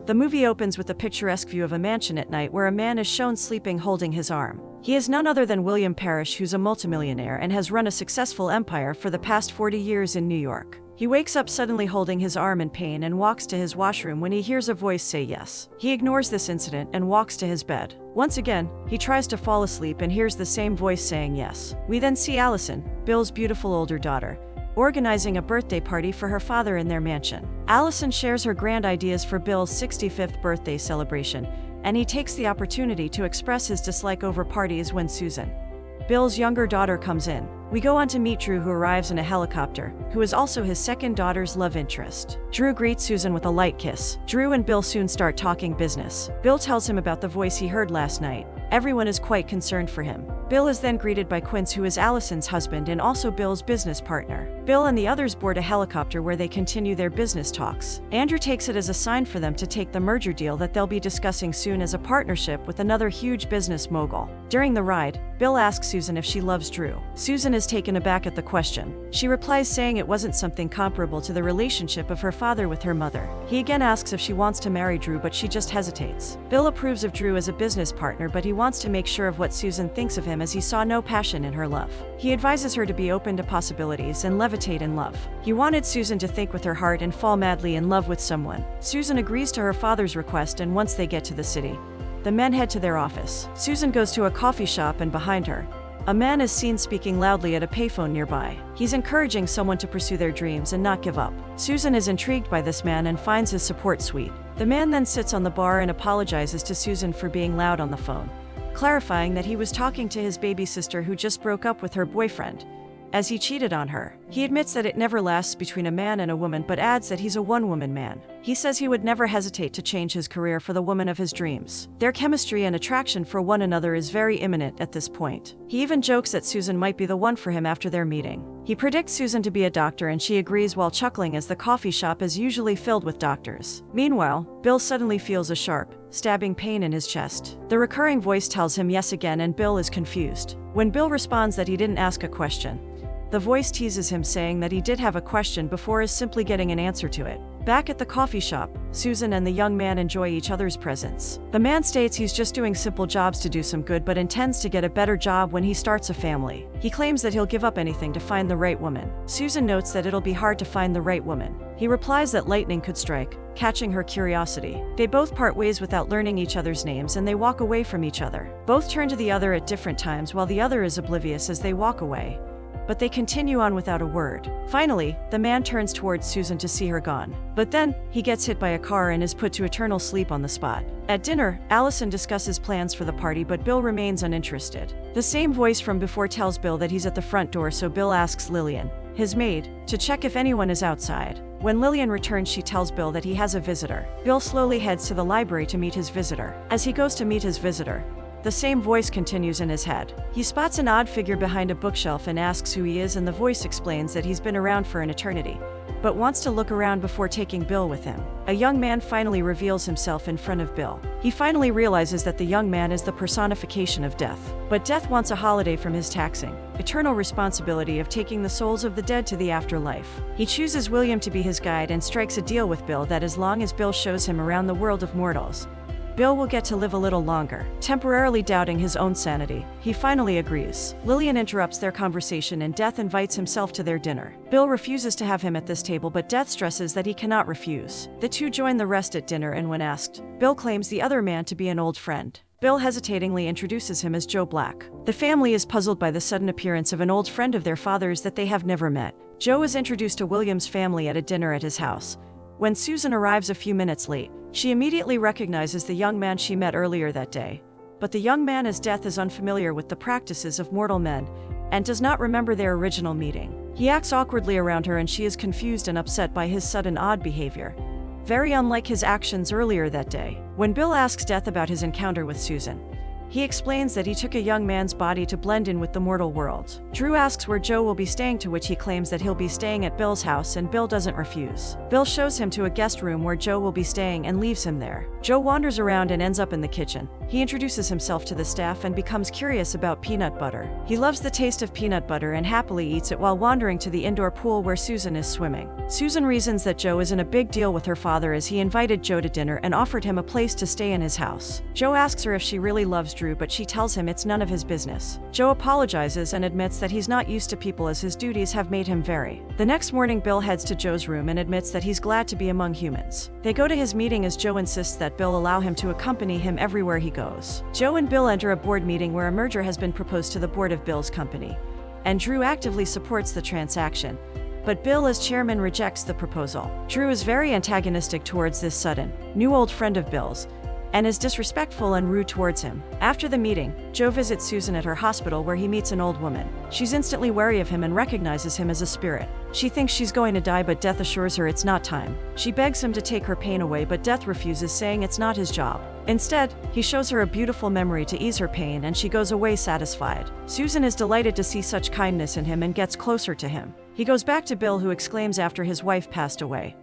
The movie opens with a picturesque view of a mansion at night where a man is shown sleeping holding his arm. He is none other than William Parrish, who's a multimillionaire and has run a successful empire for the past 40 years in New York. He wakes up suddenly holding his arm in pain and walks to his washroom when he hears a voice say yes. He ignores this incident and walks to his bed. Once again, he tries to fall asleep and hears the same voice saying yes. We then see Allison, Bill's beautiful older daughter, organizing a birthday party for her father in their mansion. Allison shares her grand ideas for Bill's 65th birthday celebration, and he takes the opportunity to express his dislike over parties when Susan, Bill's younger daughter, comes in. We go on to meet Drew, who arrives in a helicopter, who is also his second daughter's love interest. Drew greets Susan with a light kiss. Drew and Bill soon start talking business. Bill tells him about the voice he heard last night. Everyone is quite concerned for him. Bill is then greeted by Quince, who is Allison's husband and also Bill's business partner. Bill and the others board a helicopter where they continue their business talks. Andrew takes it as a sign for them to take the merger deal that they'll be discussing soon as a partnership with another huge business mogul. During the ride, Bill asks Susan if she loves Drew. Susan is taken aback at the question. She replies saying it wasn't something comparable to the relationship of her father with her mother. He again asks if she wants to marry Drew, but she just hesitates. Bill approves of Drew as a business partner, but he wants to make sure of what Susan thinks of him, as he saw no passion in her love. He advises her to be open to possibilities and levitate in love. He wanted Susan to think with her heart and fall madly in love with someone. Susan agrees to her father's request, and once they get to the city, the men head to their office. Susan goes to a coffee shop, and behind her, a man is seen speaking loudly at a payphone nearby. He's encouraging someone to pursue their dreams and not give up. Susan is intrigued by this man and finds his support sweet. The man then sits on the bar and apologizes to Susan for being loud on the phone, clarifying that he was talking to his baby sister who just broke up with her boyfriend, as he cheated on her. He admits that it never lasts between a man and a woman, but adds that he's a one-woman man. He says he would never hesitate to change his career for the woman of his dreams. Their chemistry and attraction for one another is very imminent at this point. He even jokes that Susan might be the one for him after their meeting. He predicts Susan to be a doctor, and she agrees while chuckling, as the coffee shop is usually filled with doctors. Meanwhile, Bill suddenly feels a sharp, stabbing pain in his chest. The recurring voice tells him yes again, and Bill is confused. When Bill responds that he didn't ask a question, the voice teases him, saying that he did have a question before is simply getting an answer to it. Back at the coffee shop, Susan and the young man enjoy each other's presence. The man states he's just doing simple jobs to do some good, but intends to get a better job when he starts a family. He claims that he'll give up anything to find the right woman. Susan notes that it'll be hard to find the right woman. He replies that lightning could strike, catching her curiosity. They both part ways without learning each other's names, and they walk away from each other. Both turn to the other at different times while the other is oblivious as they walk away, but they continue on without a word. Finally, the man turns towards Susan to see her gone. But then, he gets hit by a car and is put to eternal sleep on the spot. At dinner, Allison discusses plans for the party, but Bill remains uninterested. The same voice from before tells Bill that he's at the front door, so Bill asks Lillian, his maid, to check if anyone is outside. When Lillian returns, she tells Bill that he has a visitor. Bill slowly heads to the library to meet his visitor. As he goes to meet his visitor, the same voice continues in his head. He spots an odd figure behind a bookshelf and asks who he is, and the voice explains that he's been around for an eternity, but wants to look around before taking Bill with him. A young man finally reveals himself in front of Bill. He finally realizes that the young man is the personification of death. But death wants a holiday from his taxing, eternal responsibility of taking the souls of the dead to the afterlife. He chooses William to be his guide and strikes a deal with Bill that as long as Bill shows him around the world of mortals, Bill will get to live a little longer. Temporarily doubting his own sanity, he finally agrees. Lillian interrupts their conversation and Death invites himself to their dinner. Bill refuses to have him at this table, but Death stresses that he cannot refuse. The two join the rest at dinner, and when asked, Bill claims the other man to be an old friend. Bill hesitatingly introduces him as Joe Black. The family is puzzled by the sudden appearance of an old friend of their father's that they have never met. Joe is introduced to William's family at a dinner at his house. When Susan arrives a few minutes late, she immediately recognizes the young man she met earlier that day. But the young man, as Death, is unfamiliar with the practices of mortal men and does not remember their original meeting. He acts awkwardly around her, and she is confused and upset by his sudden odd behavior, very unlike his actions earlier that day. When Bill asks Death about his encounter with Susan, He explains that he took a young man's body to blend in with the mortal world. Drew asks where Joe will be staying, to which he claims that he'll be staying at Bill's house, and Bill doesn't refuse. Bill shows him to a guest room where Joe will be staying and leaves him there. Joe wanders around and ends up in the kitchen. He introduces himself to the staff and becomes curious about peanut butter. He loves the taste of peanut butter and happily eats it while wandering to the indoor pool where Susan is swimming. Susan reasons that Joe isn't a big deal with her father, as he invited Joe to dinner and offered him a place to stay in his house. Joe asks her if she really loves Drew, but she tells him it's none of his business. Joe apologizes and admits that he's not used to people, as his duties have made him vary. The next morning, Bill heads to Joe's room and admits that he's glad to be among humans. They go to his meeting, as Joe insists that Bill allow him to accompany him everywhere he goes. Joe and Bill enter a board meeting where a merger has been proposed to the board of Bill's company, and Drew actively supports the transaction. But Bill, as chairman, rejects the proposal. Drew is very antagonistic towards this sudden, new old friend of Bill's, and is disrespectful and rude towards him. After the meeting, Joe visits Susan at her hospital, where he meets an old woman. She's instantly wary of him and recognizes him as a spirit. She thinks she's going to die, but Death assures her it's not time. She begs him to take her pain away, but Death refuses, saying it's not his job. Instead, he shows her a beautiful memory to ease her pain, and she goes away satisfied. Susan is delighted to see such kindness in him and gets closer to him. He goes back to Bill, who exclaims after his wife passed away,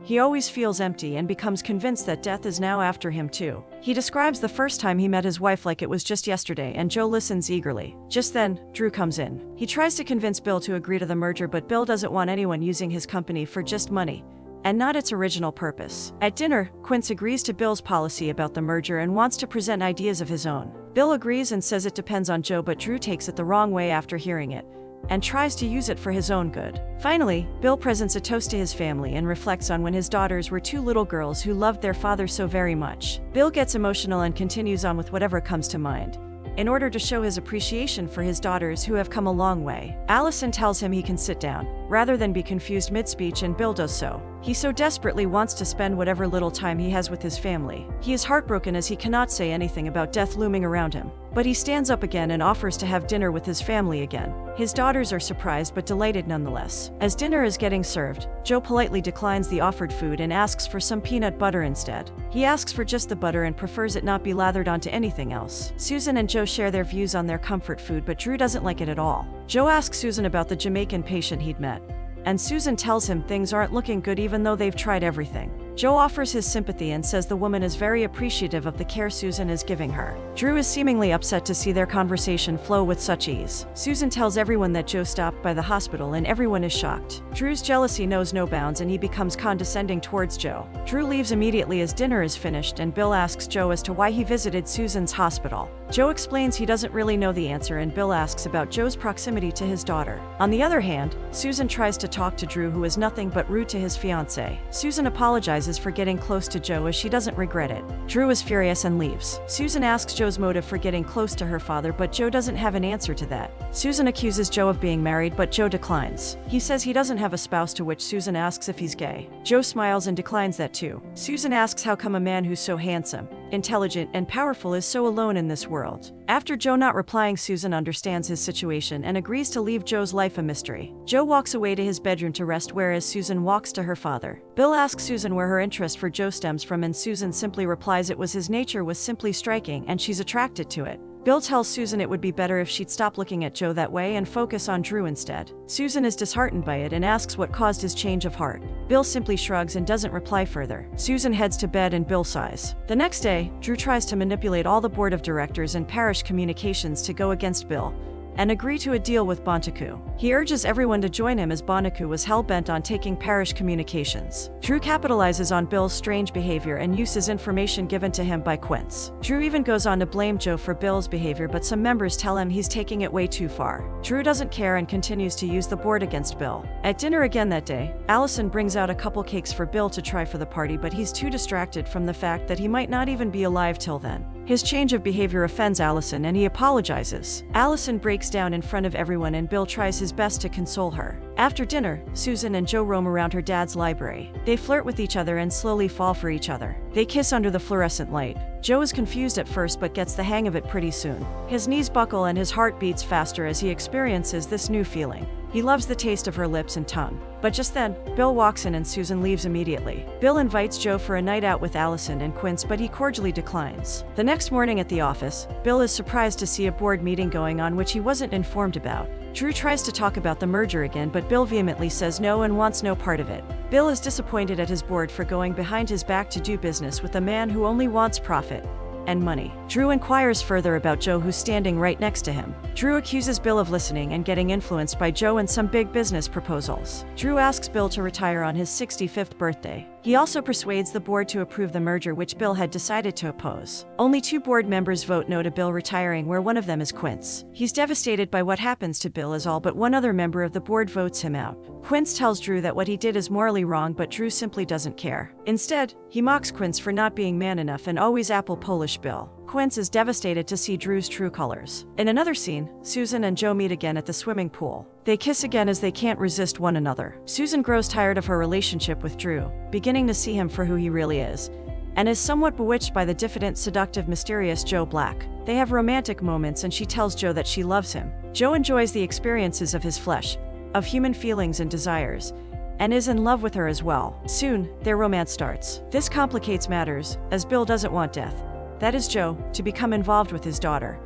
he always feels empty, and becomes convinced that Death is now after him too. He describes the first time he met his wife like it was just yesterday, and Joe listens eagerly. Just then, Drew comes in. He tries to convince Bill to agree to the merger, but Bill doesn't want anyone using his company for just money, and not its original purpose. At dinner, Quince agrees to Bill's policy about the merger and wants to present ideas of his own. Bill agrees and says it depends on Joe, but Drew takes it the wrong way after hearing it, and tries to use it for his own good. Finally, Bill presents a toast to his family and reflects on when his daughters were two little girls who loved their father so very much. Bill gets emotional and continues on with whatever comes to mind, in order to show his appreciation for his daughters, who have come a long way. Allison tells him he can sit down, rather than be confused mid-speech, and Bill does so. He so desperately wants to spend whatever little time he has with his family. He is heartbroken as he cannot say anything about death looming around him. But he stands up again and offers to have dinner with his family again. His daughters are surprised but delighted nonetheless. As dinner is getting served, Joe politely declines the offered food and asks for some peanut butter instead. He asks for just the butter and prefers it not be lathered onto anything else. Susan and Joe share their views on their comfort food, but Drew doesn't like it at all. Joe asks Susan about the Jamaican patient he'd met, and Susan tells him things aren't looking good even though they've tried everything. Joe offers his sympathy and says the woman is very appreciative of the care Susan is giving her. Drew is seemingly upset to see their conversation flow with such ease. Susan tells everyone that Joe stopped by the hospital, and everyone is shocked. Drew's jealousy knows no bounds, and he becomes condescending towards Joe. Drew leaves immediately as dinner is finished, and Bill asks Joe as to why he visited Susan's hospital. Joe explains he doesn't really know the answer, and Bill asks about Joe's proximity to his daughter. On the other hand, Susan tries to talk to Drew, who is nothing but rude to his fiancée. Susan apologizes for getting close to Joe, as she doesn't regret it. Drew is furious and leaves. Susan asks Joe's motive for getting close to her father, but Joe doesn't have an answer to that. Susan accuses Joe of being married, but Joe declines. He says he doesn't have a spouse, to which Susan asks if he's gay. Joe smiles and declines that too. Susan asks how come a man who's so handsome, intelligent, and powerful is so alone in this world. After Joe not replying, Susan understands his situation and agrees to leave Joe's life a mystery. Joe walks away to his bedroom to rest, whereas Susan walks to her father. Bill asks Susan where her interest for Joe stems from, and Susan simply replies it was his nature was simply striking and she's attracted to it. Bill tells Susan it would be better if she'd stop looking at Joe that way and focus on Drew instead. Susan is disheartened by it and asks what caused his change of heart. Bill simply shrugs and doesn't reply further. Susan heads to bed and Bill sighs. The next day, Drew tries to manipulate all the board of directors and parish communications to go against Bill and agree to a deal with Bontecu. He urges everyone to join him, as Bontecu was hell-bent on taking parish communications. Drew capitalizes on Bill's strange behavior and uses information given to him by Quince. Drew even goes on to blame Joe for Bill's behavior, but some members tell him he's taking it way too far. Drew doesn't care and continues to use the board against Bill. At dinner again that day, Allison brings out a couple cakes for Bill to try for the party, but he's too distracted from the fact that he might not even be alive till then. His change of behavior offends Allison and he apologizes. Allison breaks down in front of everyone and Bill tries his best to console her. After dinner, Susan and Joe roam around her dad's library. They flirt with each other and slowly fall for each other. They kiss under the fluorescent light. Joe is confused at first but gets the hang of it pretty soon. His knees buckle and his heart beats faster as he experiences this new feeling. He loves the taste of her lips and tongue. But just then, Bill walks in and Susan leaves immediately. Bill invites Joe for a night out with Allison and Quince, but he cordially declines. The next morning at the office, Bill is surprised to see a board meeting going on which he wasn't informed about. Drew tries to talk about the merger again, but Bill vehemently says no and wants no part of it. Bill is disappointed at his board for going behind his back to do business with a man who only wants profit and money. Drew inquires further about Joe, who's standing right next to him. Drew accuses Bill of listening and getting influenced by Joe and some big business proposals. Drew asks Bill to retire on his 65th birthday. He also persuades the board to approve the merger, which Bill had decided to oppose. Only 2 board members vote no to Bill retiring, where one of them is Quince. He's devastated by what happens to Bill, as all but one other member of the board votes him out. Quince tells Drew that what he did is morally wrong, but Drew simply doesn't care. Instead, he mocks Quince for not being man enough and always apple Polish Bill. Quince is devastated to see Drew's true colors. In another scene, Susan and Joe meet again at the swimming pool. They kiss again as they can't resist one another. Susan grows tired of her relationship with Drew, beginning to see him for who he really is, and is somewhat bewitched by the diffident, seductive, mysterious Joe Black. They have romantic moments and she tells Joe that she loves him. Joe enjoys the experiences of his flesh, of human feelings and desires, and is in love with her as well. Soon, their romance starts. This complicates matters, as Bill doesn't want death, that is Joe, to become involved with his daughter,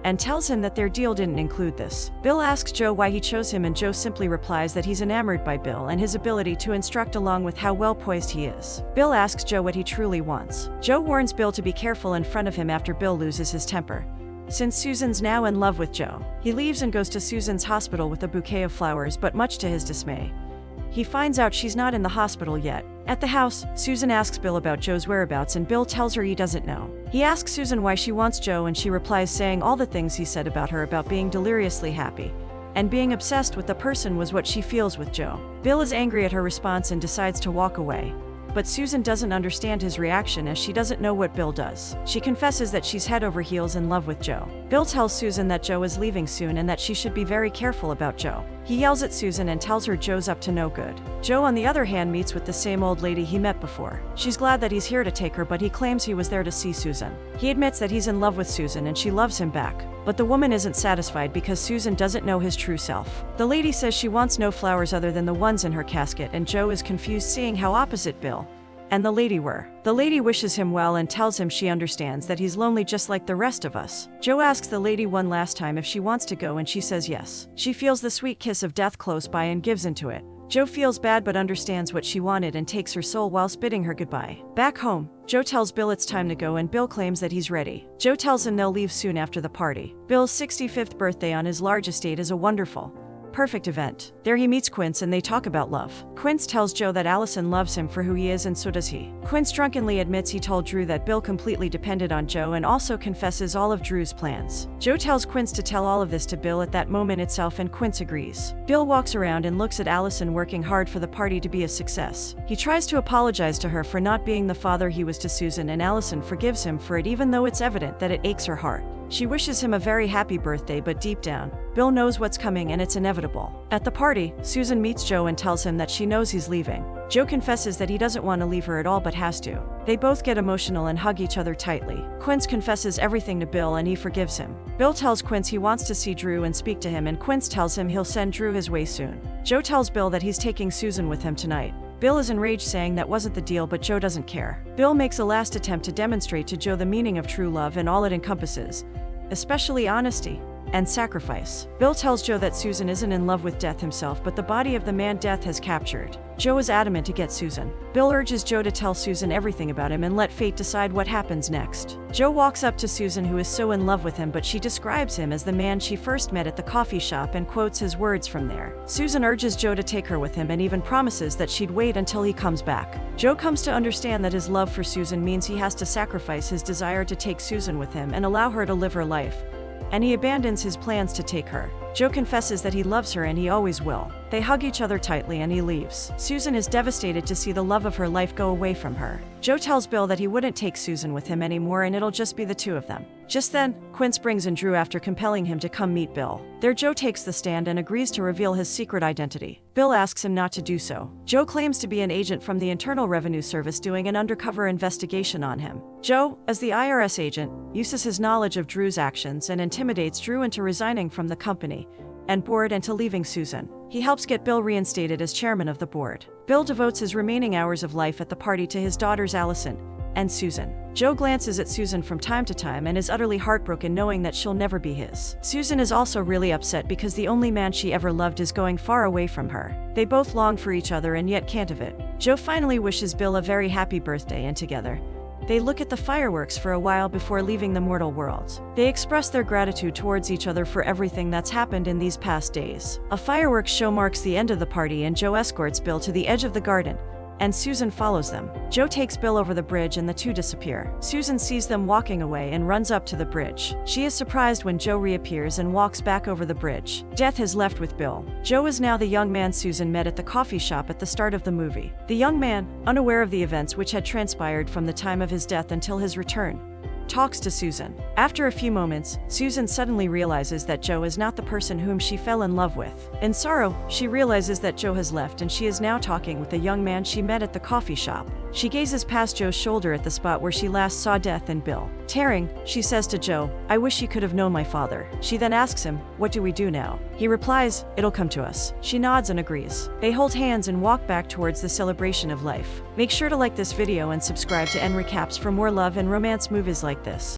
and tells him that their deal didn't include this. Bill asks Joe why he chose him, and Joe simply replies that he's enamored by Bill and his ability to instruct, along with how well poised he is. Bill asks Joe what he truly wants. Joe warns Bill to be careful in front of him after Bill loses his temper, since Susan's now in love with Joe. He leaves and goes to Susan's hospital with a bouquet of flowers, but much to his dismay, he finds out she's not in the hospital yet. At the house, Susan asks Bill about Joe's whereabouts and Bill tells her he doesn't know. He asks Susan why she wants Joe and she replies saying all the things he said about her, about being deliriously happy and being obsessed with the person, was what she feels with Joe. Bill is angry at her response and decides to walk away. But Susan doesn't understand his reaction, as she doesn't know what Bill does. She confesses that she's head over heels in love with Joe. Bill tells Susan that Joe is leaving soon and that she should be very careful about Joe. He yells at Susan and tells her Joe's up to no good. Joe, on the other hand, meets with the same old lady he met before. She's glad that he's here to take her, but he claims he was there to see Susan. He admits that he's in love with Susan and she loves him back. But the woman isn't satisfied because Susan doesn't know his true self. The lady says she wants no flowers other than the ones in her casket, and Joe is confused, seeing how opposite Bill and the lady were. The lady wishes him well and tells him she understands that he's lonely just like the rest of us. Joe asks the lady one last time if she wants to go and she says yes. She feels the sweet kiss of death close by and gives into it. Joe feels bad but understands what she wanted and takes her soul whilst bidding her goodbye. Back home, Joe tells Bill it's time to go and Bill claims that he's ready. Joe tells him they'll leave soon after the party. Bill's 65th birthday on his large estate is a wonderful, perfect event. There he meets Quince and they talk about love. Quince tells Joe that Allison loves him for who he is and so does he. Quince drunkenly admits he told Drew that Bill completely depended on Joe and also confesses all of Drew's plans. Joe tells Quince to tell all of this to Bill at that moment itself and Quince agrees. Bill walks around and looks at Allison working hard for the party to be a success. He tries to apologize to her for not being the father he was to Susan, and Allison forgives him for it, even though it's evident that it aches her heart. She wishes him a very happy birthday, but deep down, Bill knows what's coming and it's inevitable. At the party, Susan meets Joe and tells him that she knows he's leaving. Joe confesses that he doesn't want to leave her at all but has to. They both get emotional and hug each other tightly. Quince confesses everything to Bill and he forgives him. Bill tells Quince he wants to see Drew and speak to him, and Quince tells him he'll send Drew his way soon. Joe tells Bill that he's taking Susan with him tonight. Bill is enraged, saying that wasn't the deal, but Joe doesn't care. Bill makes a last attempt to demonstrate to Joe the meaning of true love and all it encompasses, especially honesty and sacrifice. Bill tells Joe that Susan isn't in love with Death himself, but the body of the man Death has captured. Joe is adamant to get Susan. Bill urges Joe to tell Susan everything about him and let fate decide what happens next. Joe walks up to Susan, who is so in love with him, but she describes him as the man she first met at the coffee shop and quotes his words from there. Susan urges Joe to take her with him and even promises that she'd wait until he comes back. Joe comes to understand that his love for Susan means he has to sacrifice his desire to take Susan with him and allow her to live her life, and he abandons his plans to take her. Joe confesses that he loves her and he always will. They hug each other tightly and he leaves. Susan is devastated to see the love of her life go away from her. Joe tells Bill that he wouldn't take Susan with him anymore and it'll just be the two of them. Just then, Quince brings in Drew after compelling him to come meet Bill. There, Joe takes the stand and agrees to reveal his secret identity. Bill asks him not to do so. Joe claims to be an agent from the Internal Revenue Service doing an undercover investigation on him. Joe, as the IRS agent, uses his knowledge of Drew's actions and intimidates Drew into resigning from the company and board and to leaving Susan. He helps get Bill reinstated as chairman of the board. Bill devotes his remaining hours of life at the party to his daughters Allison and Susan. Joe glances at Susan from time to time and is utterly heartbroken knowing that she'll never be his. Susan is also really upset because the only man she ever loved is going far away from her. They both long for each other and yet can't of it. Joe finally wishes Bill a very happy birthday, and together they look at the fireworks for a while before leaving the mortal world. They express their gratitude towards each other for everything that's happened in these past days. A fireworks show marks the end of the party and Joe escorts Bill to the edge of the garden, and Susan follows them. Joe takes Bill over the bridge and the two disappear. Susan sees them walking away and runs up to the bridge. She is surprised when Joe reappears and walks back over the bridge. Death has left with Bill. Joe is now the young man Susan met at the coffee shop at the start of the movie. The young man, unaware of the events which had transpired from the time of his death until his return, talks to Susan. After a few moments, Susan suddenly realizes that Joe is not the person whom she fell in love with. In sorrow, she realizes that Joe has left and she is now talking with the young man she met at the coffee shop. She gazes past Joe's shoulder at the spot where she last saw Death and Bill. Tearing, she says to Joe, "I wish you could have known my father." She then asks him, "What do we do now?" He replies, "It'll come to us." She nods and agrees. They hold hands and walk back towards the celebration of life. Make sure to like this video and subscribe to End Recaps for more love and romance movies like this.